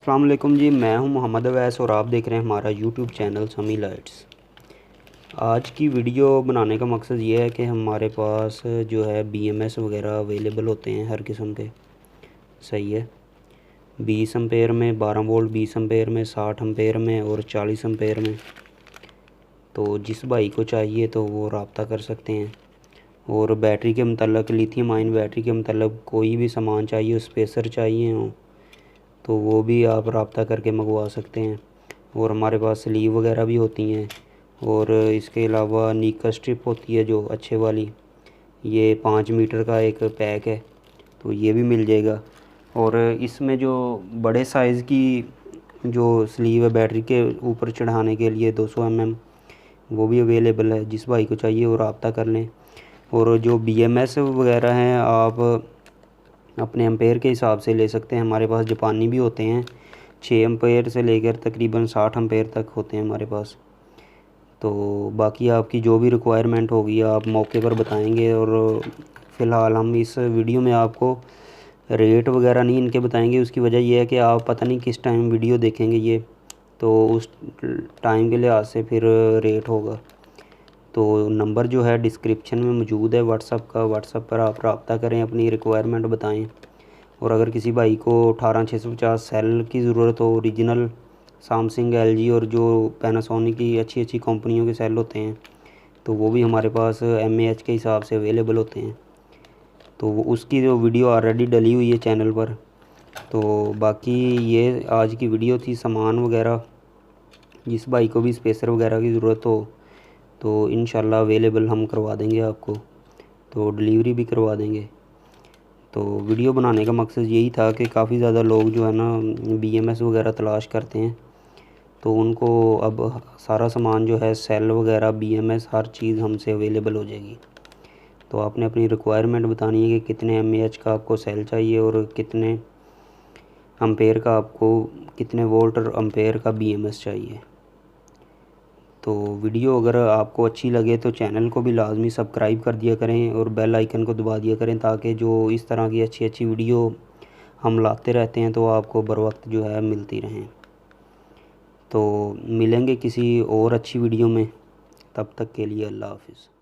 अस्सलाम वालेकुम जी, मैं हूं मोहम्मद अवैस और आप देख रहे हैं हमारा यूट्यूब चैनल समी लाइट्स। आज की वीडियो बनाने का मकसद ये है कि हमारे पास जो है बीएमएस वगैरह अवेलेबल होते हैं हर किस्म के। सही है, 20 एम्पेयर में, 12 वोल्ट 20 एम्पेयर में, 60 एम्पेयर में और 40 एम्पेयर में। तो जिस भाई को चाहिए तो वो रब्ता कर सकते हैं। और बैटरी के मतलब लिथियम आयन बैटरी के मतलब कोई भी सामान चाहिए, स्पेसर चाहिए हो तो वो भी आप रब्ता करके मंगवा सकते हैं। और हमारे पास स्लीव वगैरह भी होती हैं। और इसके अलावा निक्कर स्ट्रिप होती है जो अच्छे वाली, ये 5 मीटर का एक पैक है, तो ये भी मिल जाएगा। और इसमें जो बड़े साइज़ की जो स्लीव है बैटरी के ऊपर चढ़ाने के लिए 200 mm, वो भी अवेलेबल है। जिस भाई को चाहिए वो रब्ता कर लें। और जो बीएमएस वगैरह हैं आप अपने एम्पेयर के हिसाब से ले सकते हैं। हमारे पास जापानी भी होते हैं, 6 एम्पेयर से लेकर तकरीबन 60 एम्पेयर तक होते हैं हमारे पास। तो बाकी आपकी जो भी रिक्वायरमेंट होगी आप मौके पर बताएंगे। और फ़िलहाल हम इस वीडियो में आपको रेट वगैरह नहीं इनके बताएंगे। उसकी वजह यह है कि आप पता नहीं किस टाइम वीडियो देखेंगे ये, तो उस टाइम के लिहाज से फिर रेट होगा। तो नंबर जो है डिस्क्रिप्शन में मौजूद है व्हाट्सअप का, व्हाट्सअप पर आप रब्ता करें, अपनी रिक्वायरमेंट बताएं। और अगर किसी भाई को 18650 सेल की ज़रूरत हो, ओरिजिनल सैमसंग, एलजी और जो पैनासोनिक की अच्छी अच्छी कंपनियों के सेल होते हैं, तो वो भी हमारे पास एमएएच के हिसाब से अवेलेबल होते हैं। तो वो उसकी जो वीडियो ऑलरेडी डली हुई है चैनल पर। तो बाकी ये आज की वीडियो थी सामान वगैरह। जिस भाई को भी स्पेसर वगैरह की ज़रूरत हो तो इंशाल्लाह अवेलेबल हम करवा देंगे आपको, तो डिलीवरी भी करवा देंगे। तो वीडियो बनाने का मकसद यही था कि काफ़ी ज़्यादा लोग जो है ना बीएमएस वगैरह तलाश करते हैं, तो उनको अब सारा सामान जो है सेल वगैरह बीएमएस हर चीज़ हमसे अवेलेबल हो जाएगी। तो आपने अपनी रिक्वायरमेंट बतानी है कि कितने एमएएच का आपको सेल चाहिए और कितने एम्पेयर का आपको, कितने वोल्ट और एम्पेयर का बीएमएस चाहिए। तो वीडियो अगर आपको अच्छी लगे तो चैनल को भी लाजमी सब्सक्राइब कर दिया करें और बेल आइकन को दबा दिया करें, ताकि जो इस तरह की अच्छी अच्छी वीडियो हम लाते रहते हैं तो आपको बर वक्त जो है मिलती रहें। तो मिलेंगे किसी और अच्छी वीडियो में, तब तक के लिए अल्लाह हाफ़िज़।